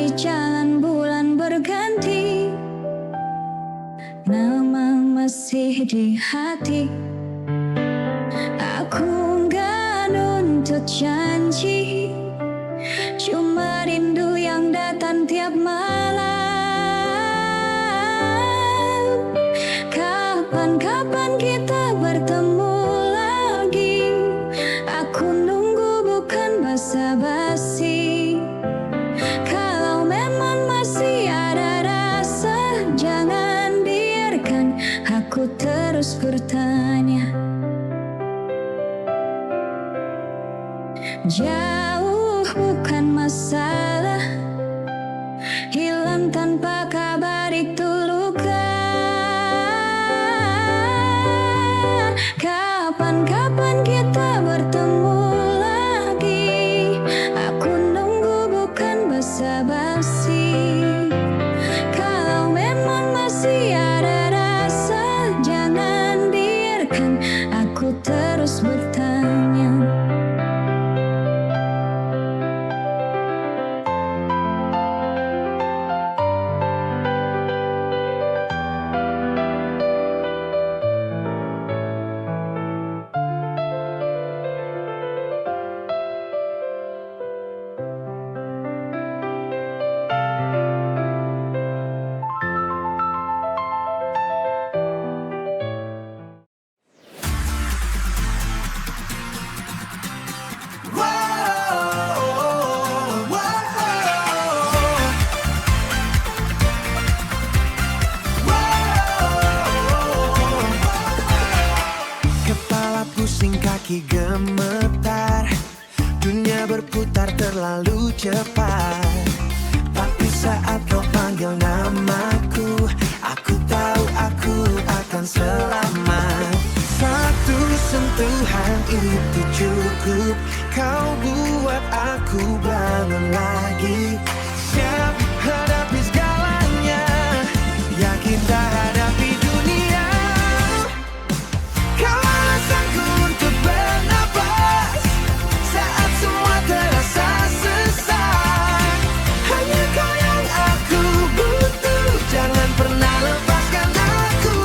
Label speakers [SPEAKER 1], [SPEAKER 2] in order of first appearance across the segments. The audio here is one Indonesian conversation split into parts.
[SPEAKER 1] hari jalan bulan berganti, nama masih di hati. Aku nggak nuntut janji, cuma rindu yang datang tiap malam. Kapan-kapan kita bertemu lagi, aku nunggu bukan basa-basi. Kalau memang masih ada rasa, jangan biarkan aku terus bertanya. Jauh bukan masalah, hilang tanpa kabar itu luka. Kapan-kapan kita bertemu lagi, aku nunggu bukan basa-basi. Kalau memang masih ada rasa, jangan biarkan aku terus bertanya.
[SPEAKER 2] Kepala pusing, kaki gemetar, dunia berputar terlalu cepat. Tapi saat kau panggil namaku, aku tahu aku akan selamat. Satu sentuhan itu cukup, kau buat aku bangun lagi. Siap hadapi segalanya, yakin tak hadapi dunia. Kau alasanku untuk bernapas saat semua terasa sesak. Hanya kau yang aku butuh, jangan pernah lepaskan aku.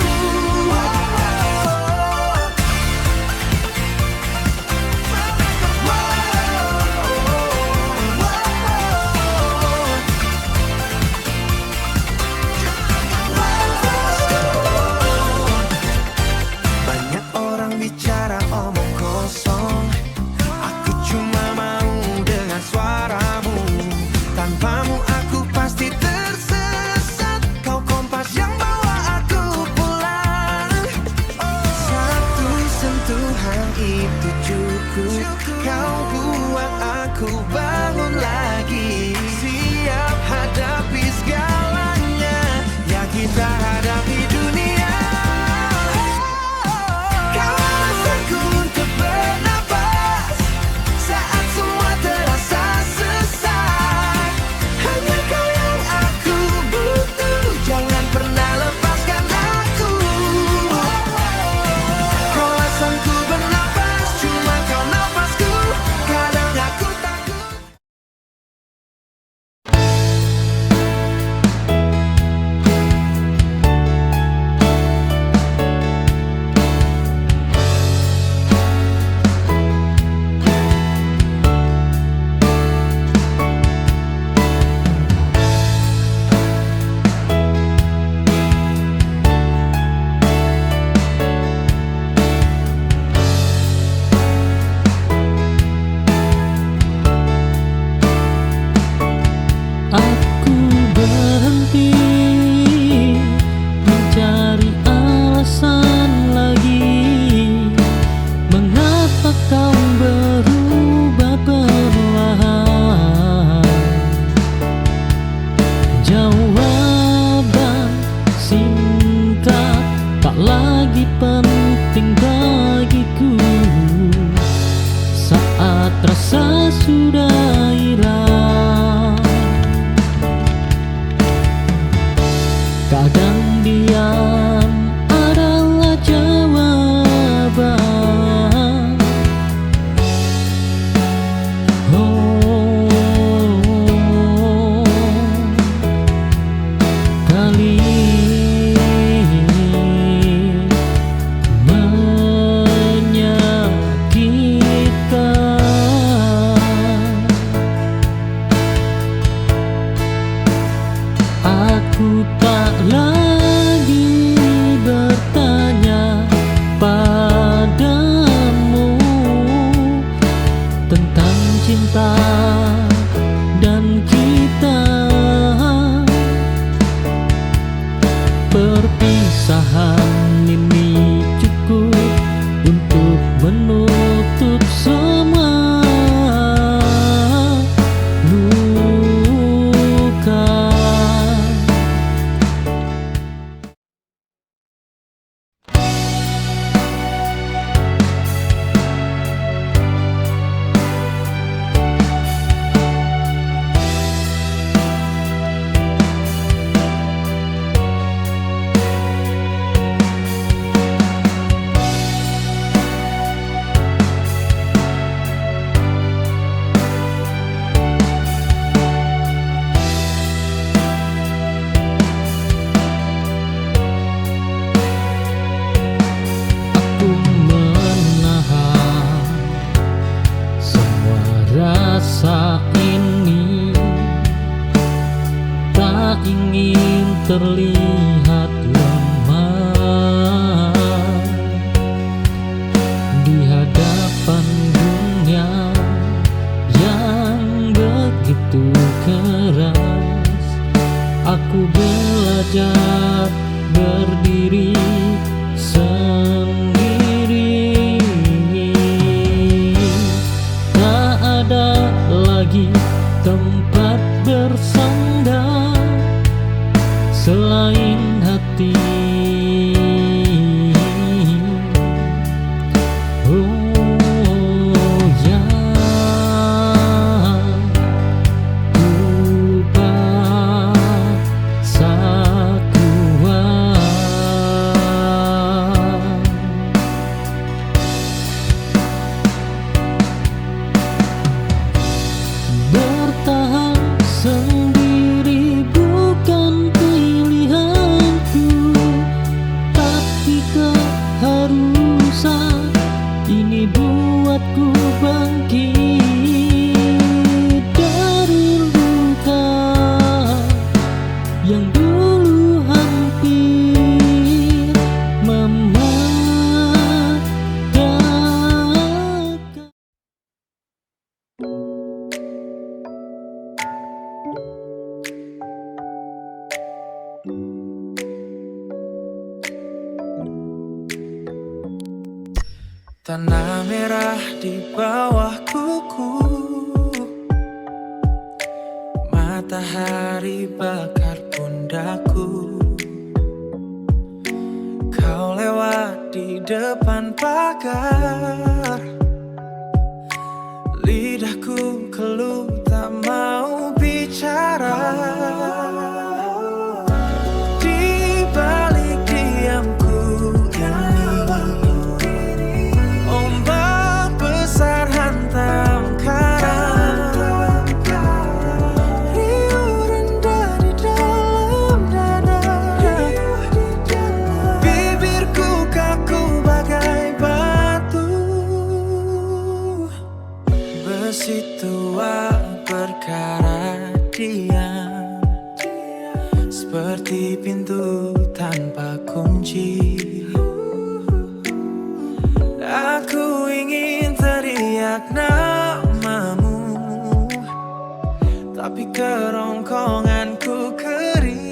[SPEAKER 3] dan kita. Perpisahan ini cukup untuk menutup semua luka. Aku menahan semua rasa ini, tak ingin terlihat lemah di hadapan dunia yang begitu keras. Aku belajar berdiri sendiri, tak ada lagi tempat bersandar selain hati. Oh ya, ku paksa kuat bertahan sendiri, bukan pilihanku, tapi keharusan ini buatku bangkit dari luka yang dulu hampir mematikan.
[SPEAKER 2] Tanah merah di bawah kuku, matahari bakar pundakku. Kau lewat di depan pagar, lidahku keluh tak mau bicara. Di balik diamku ini, ombak besar hantam karang, riuh rendah di dalam dada. Bibirku kaku bagai batu, besi tua berkarat diam, seperti pintu tanpa kunci. Aku ingin teriak namamu, tapi kerongkonganku kering.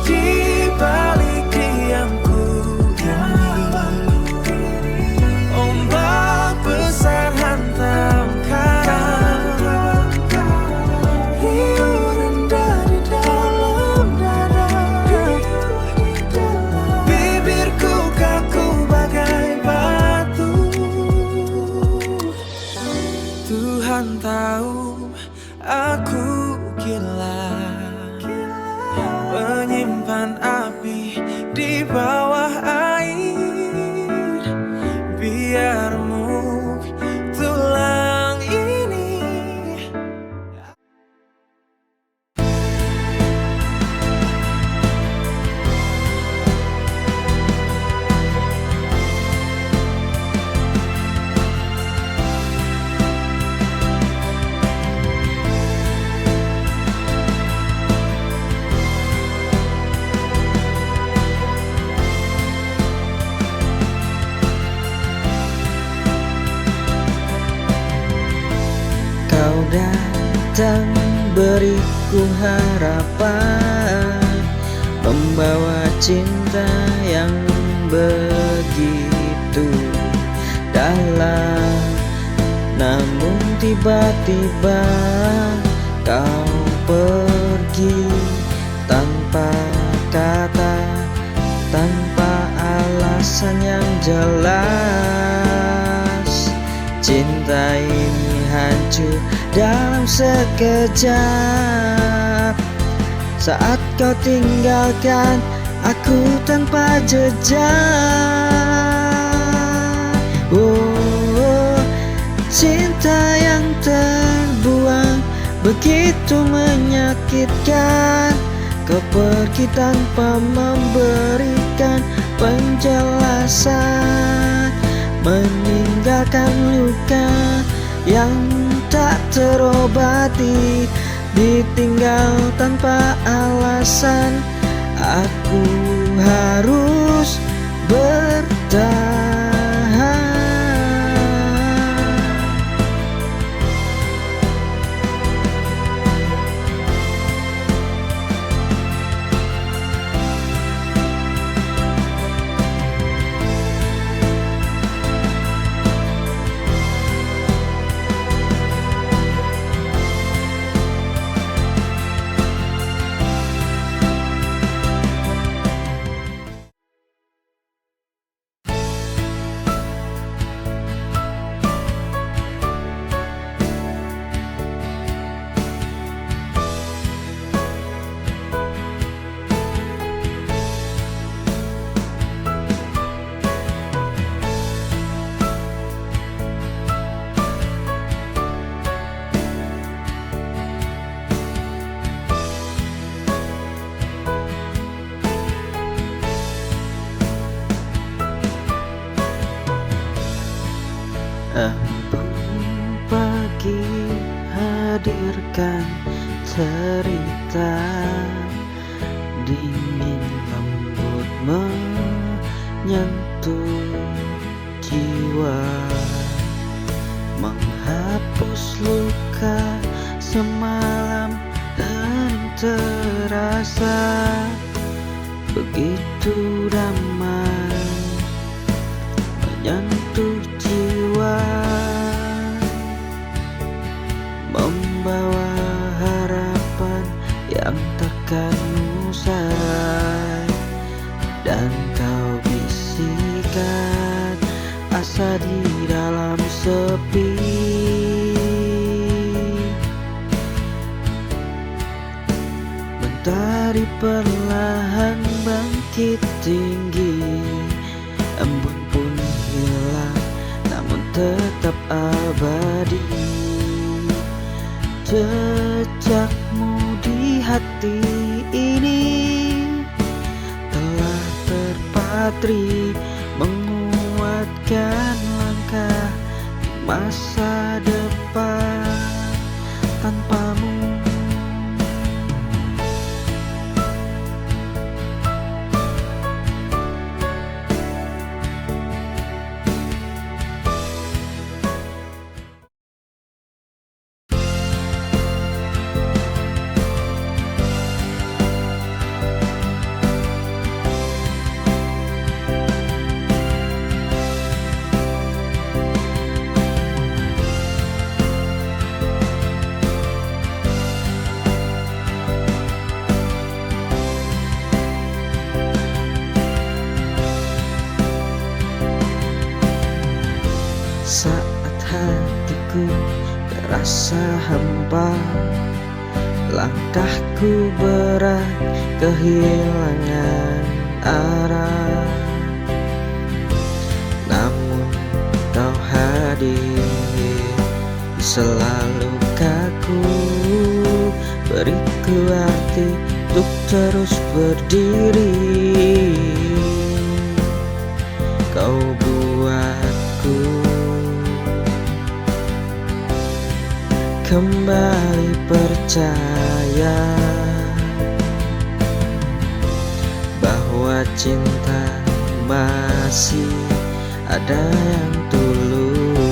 [SPEAKER 2] Di balik diamku ini, ombak besar hantam karang, riuh rendah di dalam dada. Bibirku kaku bagai batu. Tuhan tahu aku gila, menyimpan api di bawah air, biar remuk tulang ini.
[SPEAKER 4] datang beriku harapan, membawa cinta yang begitu dalam. Namun tiba-tiba kau pergi tanpa kata, tanpa alasan yang jelas. Cinta ini hancur dalam sekejap. Saat kau tinggalkan aku tanpa jejak. Oh, cinta yang terbuang begitu menyakitkan. Kau pergi tanpa memberikan penjelasan, meninggalkan luka yang tak terobati, ditinggal tanpa alasan. Aku harus bertahan. Embun pagi hadirkan cerita, dingin lembut menyentuh jiwa, menghapus luka semalam dan terasa begitu damai, menyentuh jiwa, membawa harapan yang takkan usai. Dan kau bisikan asa di dalam sepi, mentari perlahan bangkit tinggi. Embun pun hilang, namun tetap abadi. Jejakmu di hati ini telah terpatri, menguatkan langkah di masa depan tanpamu. Saat hatiku terasa hampa, langkahku berat kehilangan arah. Namun kau hadir di selalu kaku, beriku arti untuk terus berdiri. Kau buatku kembali percaya bahwa cinta masih ada yang tulus.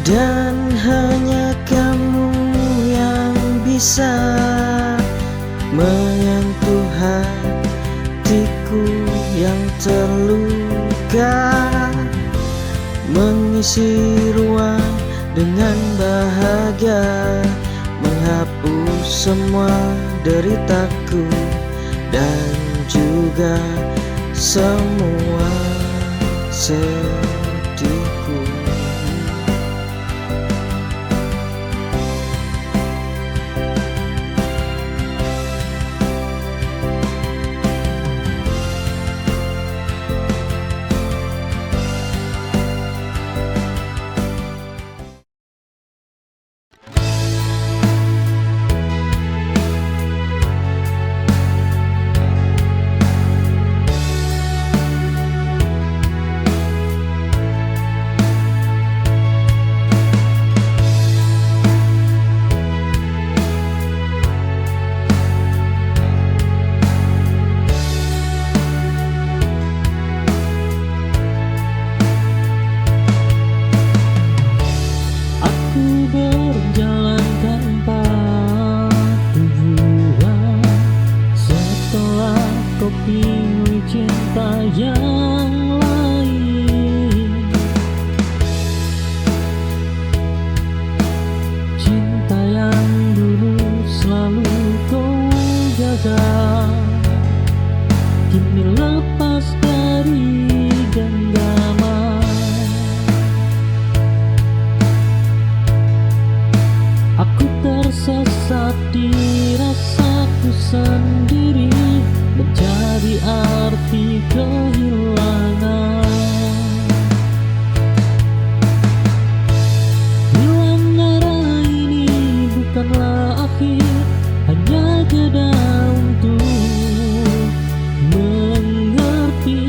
[SPEAKER 4] dan hanya kamu yang bisa menyentuh hatiku yang terluka, mengisi ruang dengan bahagia, menghapus semua deritaku dan juga semua sedihku.
[SPEAKER 3] Berjalan tanpa tujuan setelah kau pilih cinta yang lain, cinta yang dulu selalu kau jaga, kini lepas dari genggaman. Aku tersesat di rasaku sendiri, mencari arti kehilangan. Hilang arah ini bukanlah akhir, hanya jeda untuk mengerti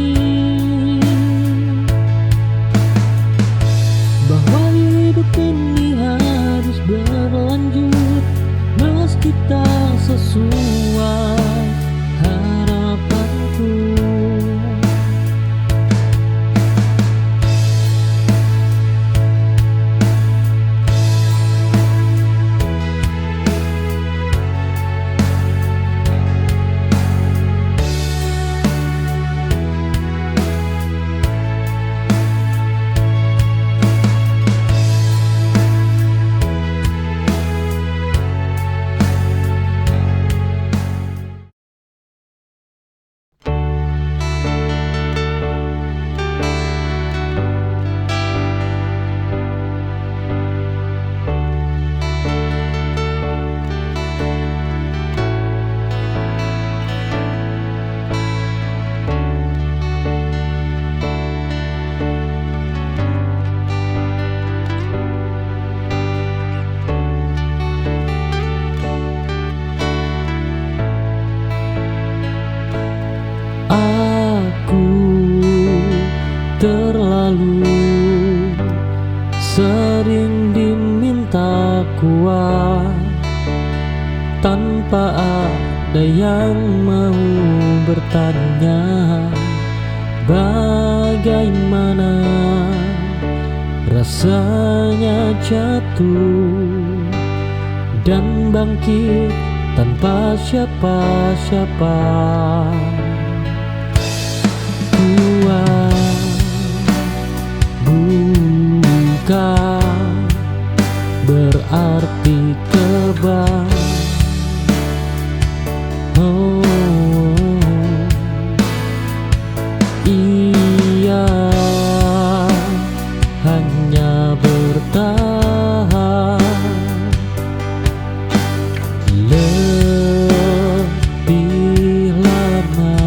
[SPEAKER 3] bahwa hidup ini harus berlanjut meski tak sesuai harapanku. Aku terlalu sering diminta kuat tanpa ada yang mau bertanya bagaimana rasanya jatuh dan bangkit tanpa siapa-siapa. Bukan berarti kebal. Ia hanya bertahan lebih lama.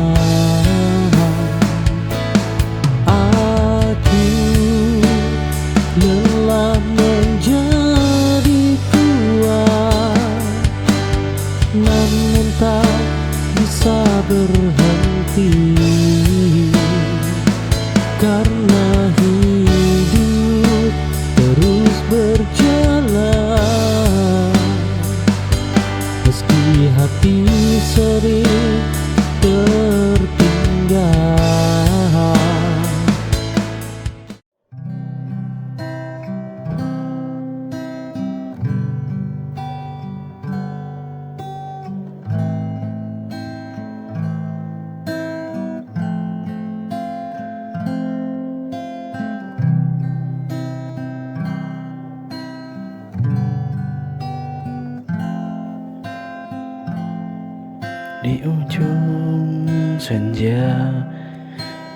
[SPEAKER 5] Di ujung senja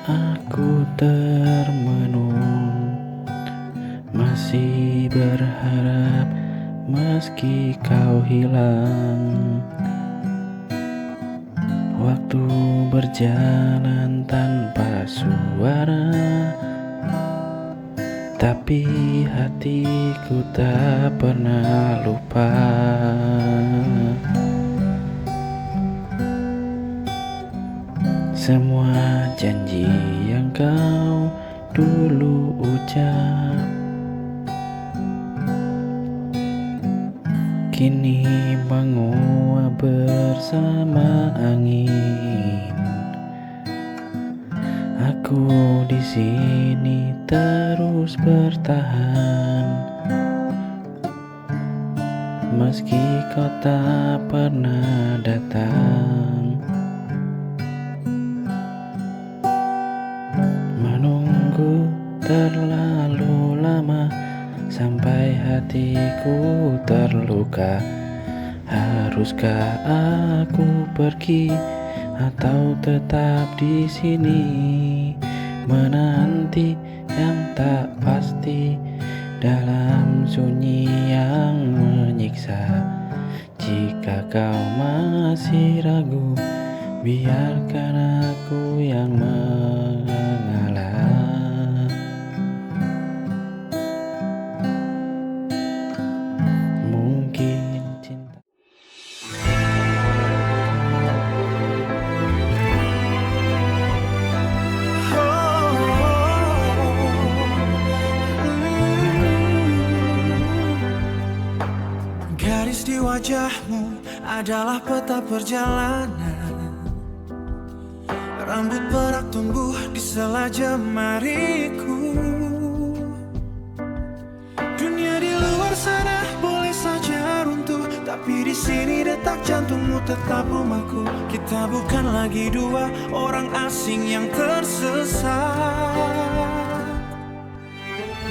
[SPEAKER 5] aku termenung, masih berharap meski kau hilang. Waktu berjalan tanpa suara, tapi hatiku tak pernah lupa. Semua janji yang kau dulu ucap kini menguap bersama angin. Aku di sini terus bertahan, meski kau tak pernah datang. Menunggu terlalu lama sampai hatiku terluka. Haruskah aku pergi atau tetap di sini menanti yang tak pasti dalam sunyi yang menyiksa? Jika kau masih ragu, biarkan aku yang mengalah. Mungkin cinta
[SPEAKER 2] Garis di wajahmu adalah peta perjalanan. Rambut berak tumbuh di sela jemariku. Dunia di luar sana boleh saja runtuh, tapi di sini detak jantungmu tetap rumahku. Kita bukan lagi dua orang asing yang tersesat.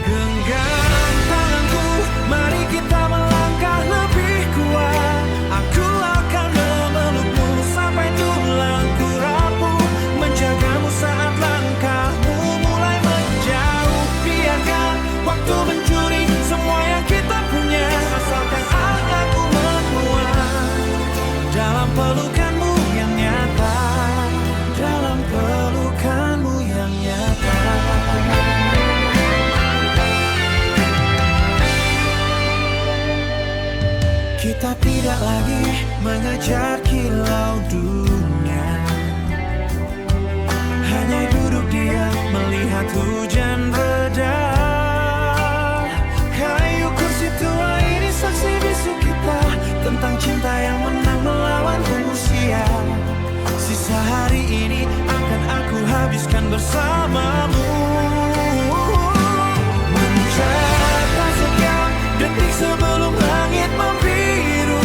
[SPEAKER 2] Genggam tanganku, mari kita melangkah lebih kuat. Aku akan memelukmu sampai tulangku rapuh, menjagamu saat langkahmu mulai menjauh. Biarkan waktu mencuri semua yang kita punya, asalkan aku menguat dalam pelukanmu yang nyata, dalam pelukanmu yang nyata. Kita tidak lagi mengejar kilau dunia, hanya duduk diam melihat hujan reda. Kayu kursi tua ini saksi bisu kita tentang cinta yang menang melawan usia. Sisa hari ini akan aku habiskan bersamamu, mencatat setiap detik sebelum langit membiru.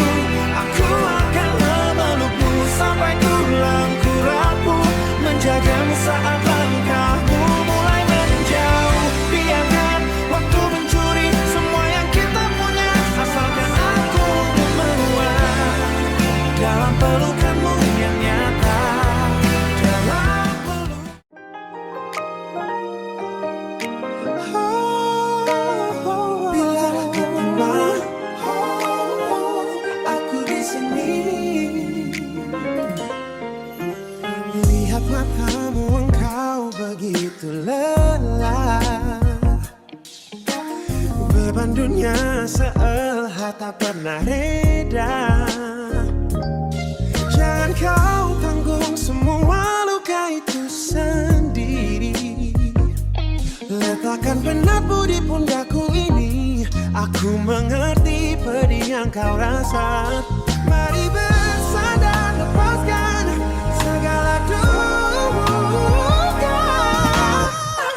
[SPEAKER 2] Aku akan memelukmu sampai tulangku rapuh, menjagamu saat langkahmu mulai menjauh. Biarkan waktu mencuri semua yang kita punya, asalkan aku menguat dalam pelukanmu yang nyata, dalam peluk. Bila kemana aku di sini, lihat matamu engkau begitu lelah. Beban dunia seolah tak pernah reda. Jangan kau tanggung semua luka itu sendiri. Letakkan penatmu di pundakku ini, aku mengerti pedih yang kau rasa. Mari bersandar, lepaskan segala duka.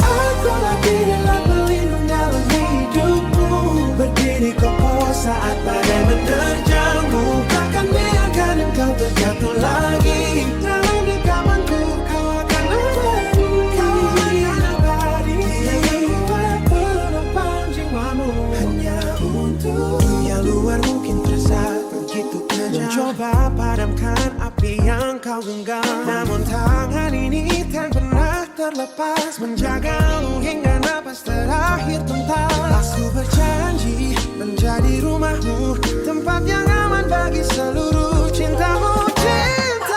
[SPEAKER 2] Aku lagi dalam pelindung dalam hidupmu, berdiri kokoh saat badai menerjangmu. Takkan biarkan engkau terjatuh lagi. Dalam genggamanku kau akan abadi, kau akan abadi. Yang kuat penopang jiwamu hanya untuk dunia luar mungkin terasa begitu terlepas, menjagamu hingga napas terakhir tuntas. Aku berjanji menjadi rumahmu, tempat yang aman bagi seluruh cintamu.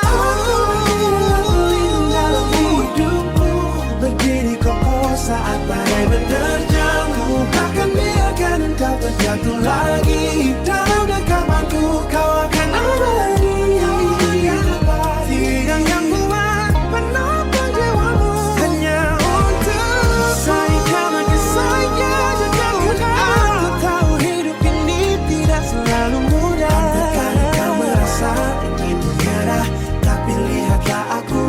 [SPEAKER 2] Aku berlindung dalam hidupmu, berdiri kokoh saat badai menerjangmu. Takkan biarkan engkau terjatuh lagi, dalam dekapanku kau akan abadi. Tiang yang kuat penopang jiwamu, hanya untuk sayangkan kisahnya. Aku tahu hidup ini tidak selalu mudah. Terkadang kau merasa ingin menyerah, tapi lihatlah aku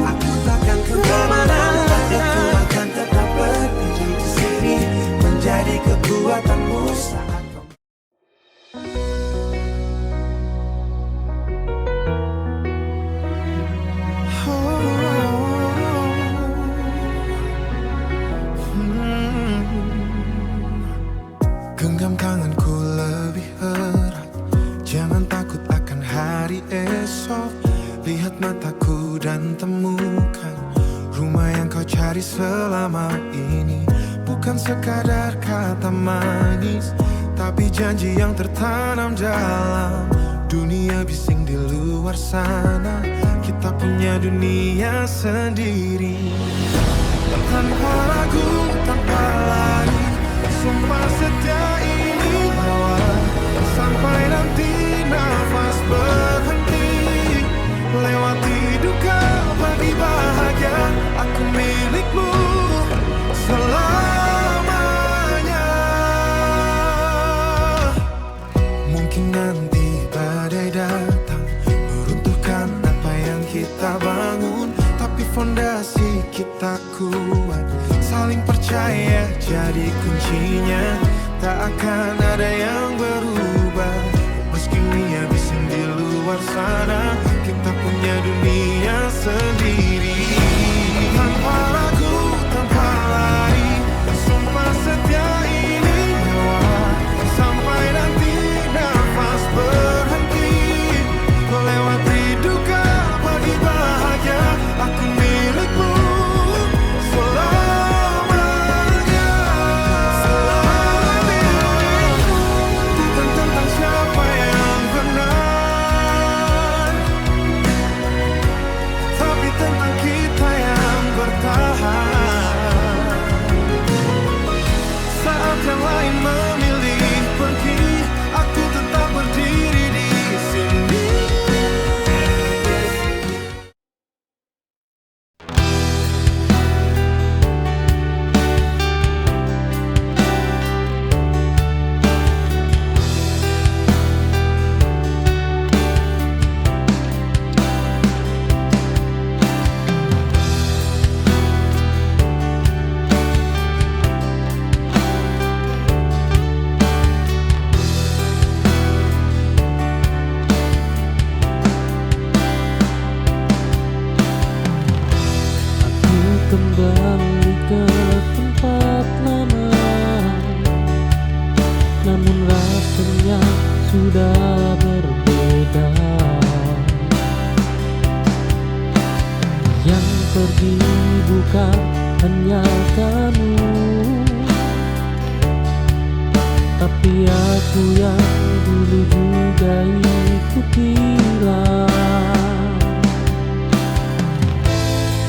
[SPEAKER 2] takkan kemana-mana. Aku akan tetap berdiri di sini, menjadi kekuatanmu saat kau. Genggam tanganku lebih erat, jangan takut akan hari esok. Lihat mataku dan temukan rumah yang kau cari selama ini. Bukan sekadar kata manis, tapi janji yang tertanam dalam dunia bising di luar sana. Kita punya dunia sendiri, tanpa ragu, tanpa lari. Sumpah setia ini lewat, sampai nanti nafas berhenti. Lewati duka bagi bahagia, aku milikmu selamanya. Mungkin nanti badai datang, meruntuhkan apa yang kita bangun, tapi fondasi kita kuat. Saling percaya jadi kuncinya, tak akan ada yang berubah. Meski dunia bising di luar sana, kita punya dunia sendiri. Tanpa ragu, tanpa lari, sumpah setia ini lewat, sampai nanti nafas berhenti. Lewati duka bagi bahagia, aku milikmu selamanya. Bukan tentang siapa yang benar, tapi tentang kita yang bertahan. Saat yang lain memilih pergi, aku tetap berdiri di sini.
[SPEAKER 3] Aku kembali ke tempat lama, namun rasanya sudah berbeda. Yang pergi bukan hanya kamu, tapi aku yang dulu juga ikut hilang.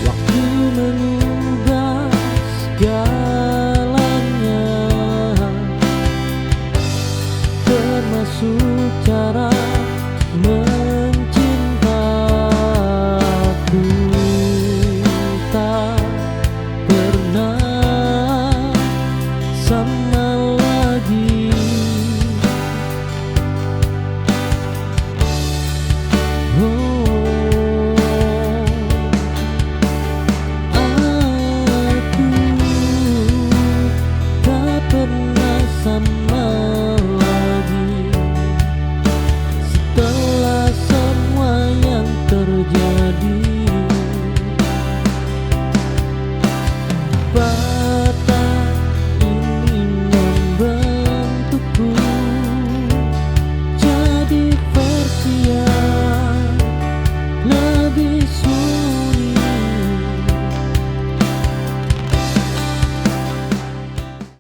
[SPEAKER 3] Waktu menunggu